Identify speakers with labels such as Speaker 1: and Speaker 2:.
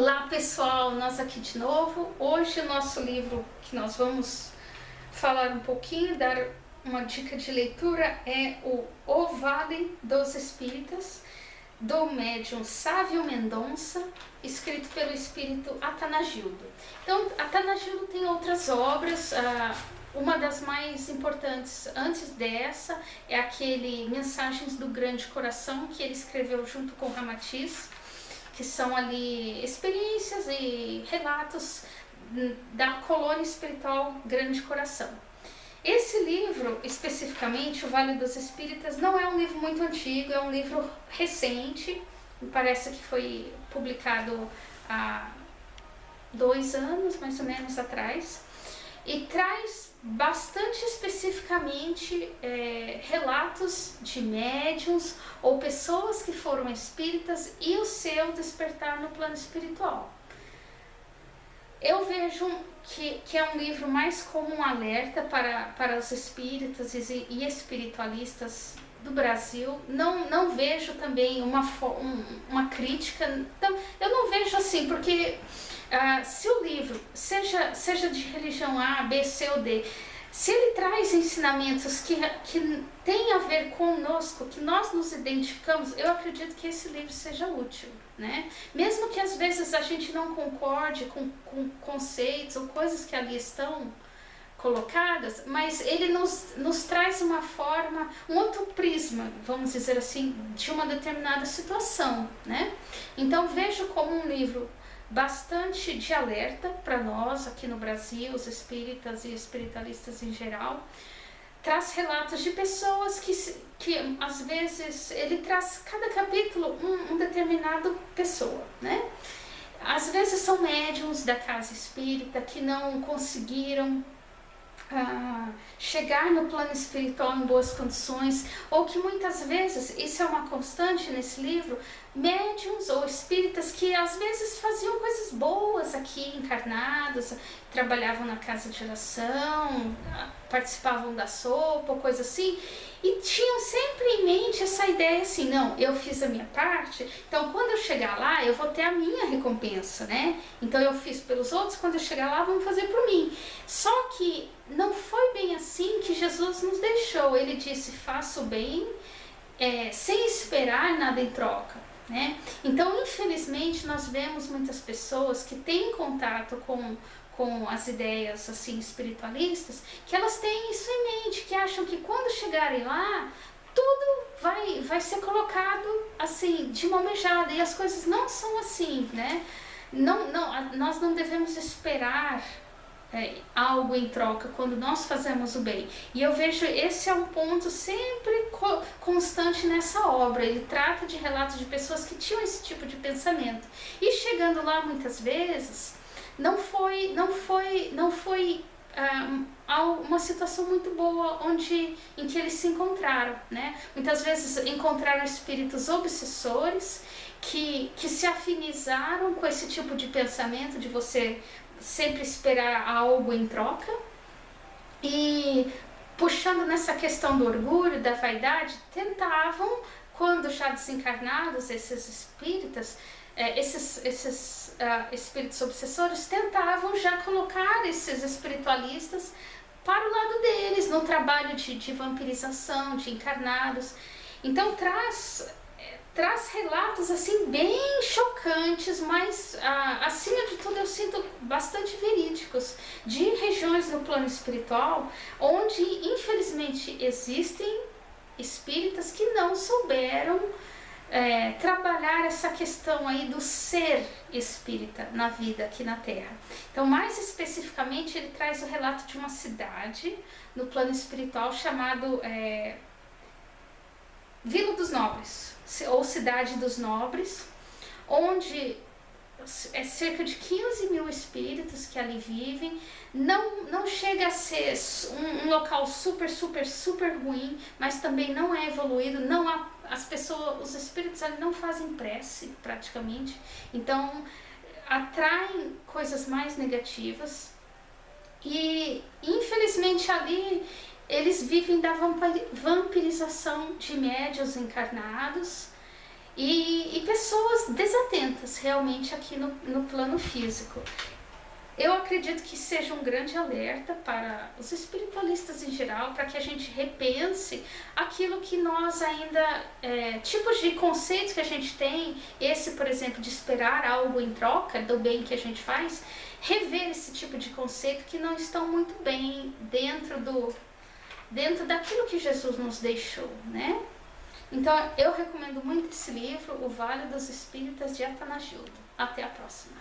Speaker 1: Olá pessoal, nós aqui de novo. Hoje o nosso livro que nós vamos falar um pouquinho, dar uma dica de leitura é O Vale dos Espíritas, do médium Sávio Mendonça, escrito pelo espírito Atanagildo. Então, Atanagildo tem outras obras, uma das mais importantes antes dessa é aquele Mensagens do Grande Coração, que ele escreveu junto com Ramatiz, que são ali experiências e relatos da colônia espiritual Grande Coração. Esse livro, especificamente, O Vale dos Espíritas, não é um livro muito antigo, é um livro recente, parece que foi publicado há 2 anos, mais ou menos, atrás, e traz bastante especificamente relatos de médiuns ou pessoas que foram espíritas e o seu despertar no plano espiritual. Eu vejo que é um livro mais como um alerta para os espíritas e espiritualistas do Brasil. Não vejo também uma crítica. Então, eu não vejo assim, porque se o livro, seja de religião A, B, C ou D, se ele traz ensinamentos que tem a ver conosco, que nós nos identificamos, eu acredito que esse livro seja útil, né? Mesmo que às vezes a gente não concorde com conceitos ou coisas que ali estão colocadas, mas ele nos traz uma forma, um outro prisma, vamos dizer assim, de uma determinada situação, né? Então vejo como um livro bastante de alerta para nós aqui no Brasil, os espíritas e espiritualistas em geral. Traz relatos de pessoas que às vezes ele traz cada capítulo um determinado pessoa, né? Às vezes são médiuns da casa espírita que não conseguiram chegar no plano espiritual em boas condições, ou que muitas vezes, isso é uma constante nesse livro, médiuns ou espíritas que às vezes faziam coisas boas aqui encarnados, trabalhavam na casa de oração, participavam da sopa, coisa assim, e tinham sempre em mente essa ideia assim, não, eu fiz a minha parte, então quando eu chegar lá eu vou ter a minha recompensa, né? Então eu fiz pelos outros, quando eu chegar lá vão fazer por mim. Só que não foi bem assim que Jesus nos deixou. Ele disse, faça o bem sem esperar nada em troca, né? Então, infelizmente, nós vemos muitas pessoas que têm contato com as ideias assim espiritualistas, que elas têm isso em mente, que acham que quando chegarem lá, tudo vai ser colocado assim, de mão beijada, e as coisas não são assim, né? Nós não devemos esperar algo em troca quando nós fazemos o bem. E eu vejo esse é um ponto sempre constante nessa obra. Ele trata de relatos de pessoas que tinham esse tipo de pensamento. E chegando lá muitas vezes, não foi uma situação muito boa em que eles se encontraram, né? Muitas vezes encontraram espíritos obsessores que se afinizaram com esse tipo de pensamento de você sempre esperar algo em troca, e puxando nessa questão do orgulho, da vaidade, tentavam, quando já desencarnados, esses espíritas, esses espíritos obsessores tentavam já colocar esses espiritualistas para o lado deles, no trabalho de vampirização de encarnados. Então traz relatos assim bem chocantes, mas acima de tudo eu sinto bastante verídicos, de regiões no plano espiritual onde infelizmente existem espíritas que não souberam trabalhar essa questão aí do ser espírita na vida aqui na Terra. Então, mais especificamente, ele traz o relato de uma cidade no plano espiritual chamado Vila dos Nobres, ou Cidade dos Nobres, onde é cerca de 15 mil espíritos que ali vivem. Não chega a ser um local super ruim, mas também não é evoluído. As pessoas, os espíritos ali não fazem prece praticamente, então atraem coisas mais negativas, e infelizmente ali eles vivem da vampirização de médiuns encarnados, e pessoas desatentas realmente aqui no plano físico. Eu acredito que seja um grande alerta para os espiritualistas em geral, para que a gente repense aquilo que nós ainda, tipos de conceitos que a gente tem, esse, por exemplo, de esperar algo em troca do bem que a gente faz, rever esse tipo de conceito que não estão muito bem dentro daquilo que Jesus nos deixou, né? Então, eu recomendo muito esse livro, O Vale dos Espíritas de Atanagildo. Até a próxima!